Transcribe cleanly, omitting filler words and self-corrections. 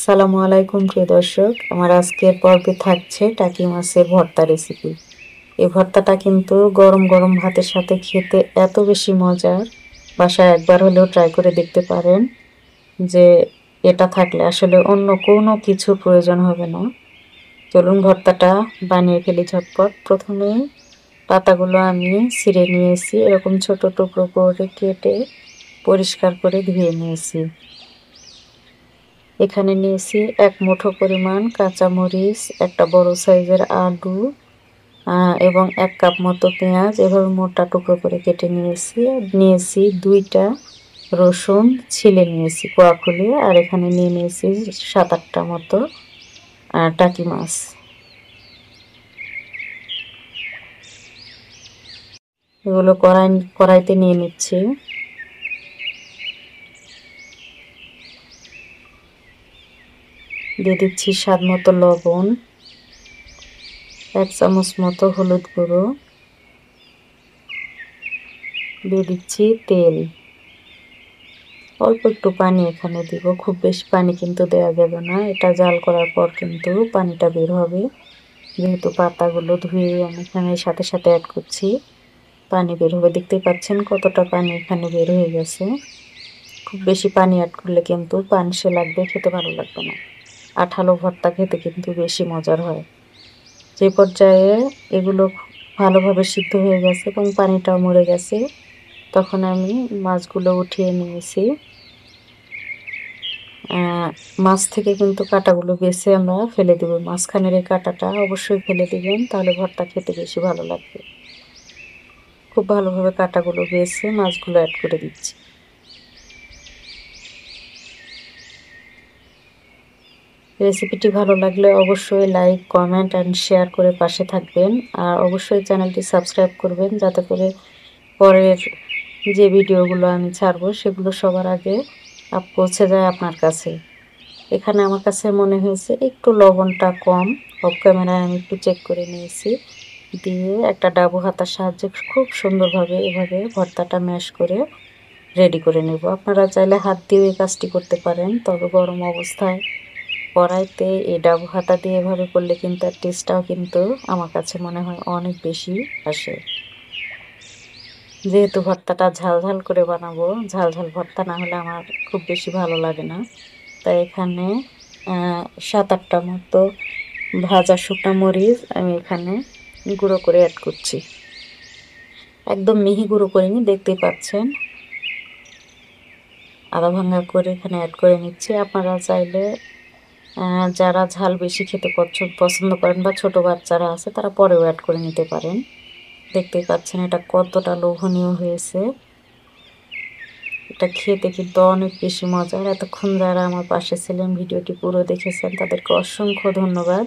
আসসালামু আলাইকুম প্রিয় দর্শক, আমার আজকের পর্বে থাকছে টাকি মাছের ভর্তা রেসিপি। এই ভর্তাটা কিন্তু গরম গরম ভাতের সাথে খেতে এত বেশি মজার, বাসায় একবার হলেও ট্রাই করে দেখতে পারেন যে এটা থাকলে আসলে অন্য কোনো কিছুর প্রয়োজন হবে না। চলুন ভর্তাটা বানিয়ে ফেলি ঝটপট। প্রথমেই পাতাগুলো আমি ছিঁড়ে নিয়েছি, এরকম ছোট টুকরো করে কেটে পরিষ্কার করে ধুয়ে নিয়েছি। এখানে নিয়েছি ১ মুঠো পরিমাণ কাঁচামরিচ, একটা বড় সাইজের আলু এবং ১ কাপ মতো পেঁয়াজ এভাবে মোটা টুকরো করে কেটে নিয়েছি ২টা রসুন ছিলে নিয়েছি কোয়া খুলে, আর এখানে নিয়ে নিয়েছি ৭-৮টা মতো টাকি মাছ। এগুলো কড়াইতে নিয়ে নিচ্ছি। দিয়ে দিচ্ছি স্বাদ মতো লবণ, ১ চামচ মতো হলুদ গুঁড়ো, দিয়ে দিচ্ছি তেল, অল্প একটু পানি এখানে দিব, খুব বেশি পানি কিন্তু দেওয়া যাবে না, এটা জাল করার পর কিন্তু পানিটা বের হবে। যেহেতু পাতাগুলো ধুয়ে আমি এখানে সাথে সাথে অ্যাড করছি, পানি বের হবে। দেখতেই পাচ্ছেন কতটা পানি এখানে বের হয়ে গেছে। খুব বেশি পানি অ্যাড করলে কিন্তু পানসে লাগবে, খেতে ভালো লাগবে না। আঠালো ভর্তা খেতে কিন্তু বেশি মজার হয়। যে পর্যায়ে এগুলো ভালোভাবে সিদ্ধ হয়ে গেছে এবং পানিটাও মরে গেছে, তখন আমি মাছগুলো উঠিয়ে নিয়েছি। মাছ থেকে কিন্তু কাঁটাগুলো বেছে আমরা ফেলে দেব। মাঝখানের এই কাঁটাটা অবশ্যই ফেলে দিবেন, তাহলে ভর্তা খেতে বেশি ভালো লাগবে। খুব ভালোভাবে কাঁটাগুলো বেছে মাছগুলো অ্যাড করে দিচ্ছি। রেসিপিটি ভালো লাগলে অবশ্যই লাইক, কমেন্ট অ্যান্ড শেয়ার করে পাশে থাকবেন। আর অবশ্যই চ্যানেলটি সাবস্ক্রাইব করবেন, যাতে করে পরের যে ভিডিওগুলো আমি ছাড়বো সেগুলো সবার আগে পৌঁছে যায় আপনার কাছে। এখানে আমার কাছে মনে হয়েছে একটু লবণটা কম, অফ ক্যামেরায় আমি একটু চেক করে নিয়েছি। দিয়ে একটা ডাবু হাতার সাহায্যে খুব সুন্দরভাবে এভাবে ভর্তাটা ম্যাশ করে রেডি করে নেব। আপনারা চাইলে হাত দিয়েও এই কাজটি করতে পারেন, তবে গরম অবস্থায় কড়াইতে এই ডাবু হাতা দিয়ে এভাবে করলে কিন্তু টেস্টটাও কিন্তু আমার কাছে মনে হয় অনেক বেশি আসে। যেহেতু ভর্তাটা ঝাল ঝাল করে বানাবো, ঝাল ঝাল ভর্তা না হলে আমার খুব বেশি ভালো লাগে না, তাই এখানে ৭-৮টা মতো ভাজা শুকনা মরিচ আমি এখানে গুঁড়ো করে অ্যাড করছি। একদম মিহি গুঁড়ো করিনি, দেখতেই পাচ্ছেন আধা ভাঙা করে এখানে অ্যাড করে নিচ্ছি। আপনারা চাইলে যারা ঝাল বেশি খেতে পছন্দ করেন বা ছোট বাচ্চারা আছে তারা পরেও অ্যাড করে নিতে পারেন। দেখতেই পাচ্ছেন এটা কতটা লোভনীয় হয়েছে। এটা খেতে কিন্তু অনেক বেশি মজার। এতক্ষণ যারা আমার পাশে ছিলেন, ভিডিওটি পুরো দেখেছেন, তাদেরকে অসংখ্য ধন্যবাদ।